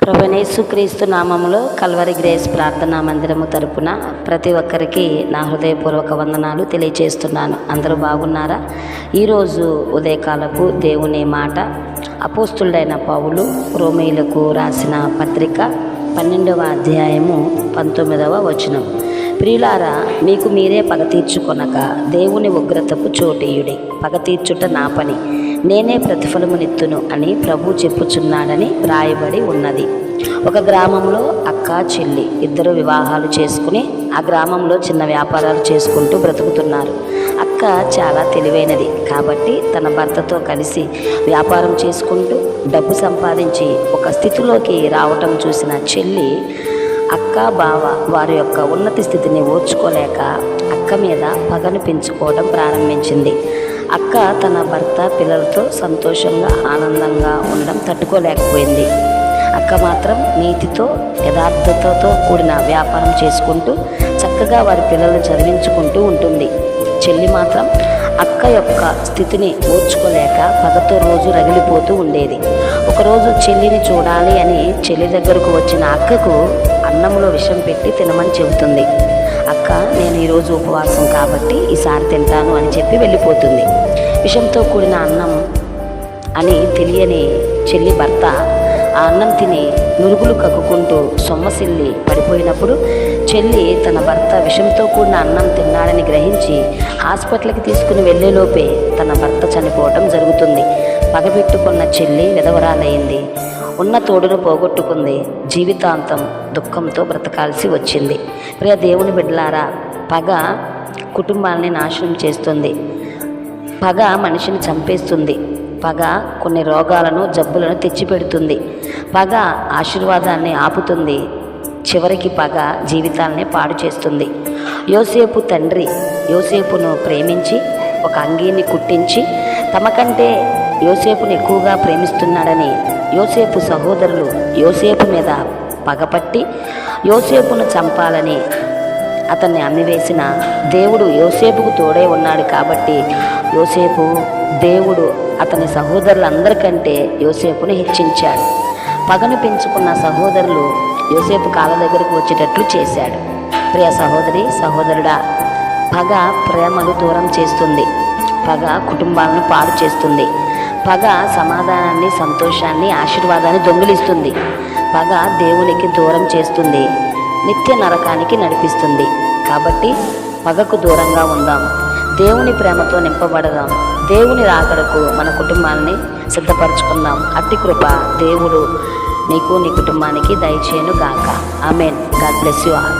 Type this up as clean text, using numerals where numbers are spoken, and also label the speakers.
Speaker 1: ప్రభువైన యేసుక్రీస్తు నామములో కల్వరి గ్రేస్ ప్రార్థనా మందిరము తరపున ప్రతి ఒక్కరికి నా హృదయపూర్వక వందనాలు తెలియజేస్తున్నాను. అందరూ బాగున్నారా? ఈరోజు ఉదయకాలపు దేవుని మాట అపోస్తులుడైన పౌలు రోమీయులకు రాసిన పత్రిక 12వ అధ్యాయము 19వ వచనం. ప్రియులారా, మీకు మీరే పగ తీర్చుకొనక దేవుని ఉగ్రతకు చోటీయుడి. పగ తీర్చుట నా పని, నేనే ప్రతిఫలమునిత్తును అని ప్రభు చెప్పుచున్నాడని వ్రాయబడి ఉన్నది. ఒక గ్రామంలో అక్క చెల్లి ఇద్దరు వివాహాలు చేసుకుని ఆ గ్రామంలో చిన్న వ్యాపారాలు చేసుకుంటూ బ్రతుకుతున్నారు. అక్క చాలా తెలివైనది కాబట్టి తన భర్తతో కలిసి వ్యాపారం చేసుకుంటూ డబ్బు సంపాదించి ఒక స్థితిలోకి రావటం చూసిన చెల్లి అక్క బావ వారి యొక్క ఉన్నత స్థితిని ఓర్చుకోలేక అక్క మీద పగను పెంచుకోవడం ప్రారంభించింది. అక్క తన భర్త పిల్లలతో సంతోషంగా ఆనందంగా ఉండడం తట్టుకోలేకపోయింది. అక్క మాత్రం నీతితో యథార్థతతో కూడిన వ్యాపారం చేసుకుంటూ చక్కగా వారి పిల్లలను చదివించుకుంటూ ఉంటుంది. చెల్లి మాత్రం అక్క యొక్క స్థితిని ఓర్చుకోలేక పగతో రోజు రగిలిపోతూ ఉండేది. ఒకరోజు చెల్లిని చూడాలి అని చెల్లి దగ్గరకు వచ్చిన అక్కకు అన్నంలో విషం పెట్టి తినమని చెబుతుంది. అక్క, నేను ఈరోజు ఉపవాసం కాబట్టి ఈసారి తింటాను అని చెప్పి వెళ్ళిపోతుంది. విషంతో కూడిన అన్నం అని తెలియని చెల్లి భర్త ఆ అన్నం తిని నురుగులు కక్కుకుంటూ సొమ్మసిల్లి పడిపోయినప్పుడు చెల్లి తన భర్త విషంతో కూడిన అన్నం తిన్నాడని గ్రహించి హాస్పిటల్కి తీసుకుని వెళ్ళేలోపే తన భర్త చనిపోవడం జరుగుతుంది. పగబెట్టుకున్న చెల్లి విధవరాలయ్యింది. ఉన్న తోడును పోగొట్టుకుంది. జీవితాంతం దుఃఖంతో బ్రతకాల్సి వచ్చింది. ప్రియ దేవుని బిడ్డలారా, పగ కుటుంబాన్ని నాశనం చేస్తుంది. పగ మనిషిని చంపేస్తుంది. పగ కొన్ని రోగాలను జబ్బులను తెచ్చిపెడుతుంది. పగ ఆశీర్వాదాన్ని ఆపుతుంది. చివరికి పగ జీవితాలని పాడు చేస్తుంది. యోసేపు తండ్రి యోసేపును ప్రేమించి ఒక అంగీని కుట్టించి తమకంటే యోసేపును ఎక్కువగా ప్రేమిస్తున్నాడని యోసేపు సహోదరులు యోసేపు మీద పగపట్టి యోసేపును చంపాలని అతన్ని అమ్మివేసిన దేవుడు యోసేపుకు తోడే ఉన్నాడు కాబట్టి దేవుడు అతని సహోదరులందరికంటే యోసేపును హెచ్చించాడు. పగను పెంచుకున్న సహోదరులు యోసేపు కాళ్ళ దగ్గరకు వచ్చేటట్లు చేశాడు. ప్రియ సహోదరి సహోదరుడా, పగ ప్రేమలు దూరం చేస్తుంది. పగ కుటుంబాలను పాడు చేస్తుంది. పగ సమాధానాన్ని, సంతోషాన్ని, ఆశీర్వాదాన్ని దొంగిలిస్తుంది. పగ దేవునికి దూరం చేస్తుంది, నిత్య నరకానికి నడిపిస్తుంది. కాబట్టి పగకు దూరంగా ఉందాం, దేవుని ప్రేమతో నింపబడదాం. దేవుని రాకడకు మన కుటుంబాన్ని సిద్ధపరచుకుందాం. అట్టి కృప దేవుడు నీకు నీ కుటుంబానికి దయచేయును గాక. Amen. God bless you all.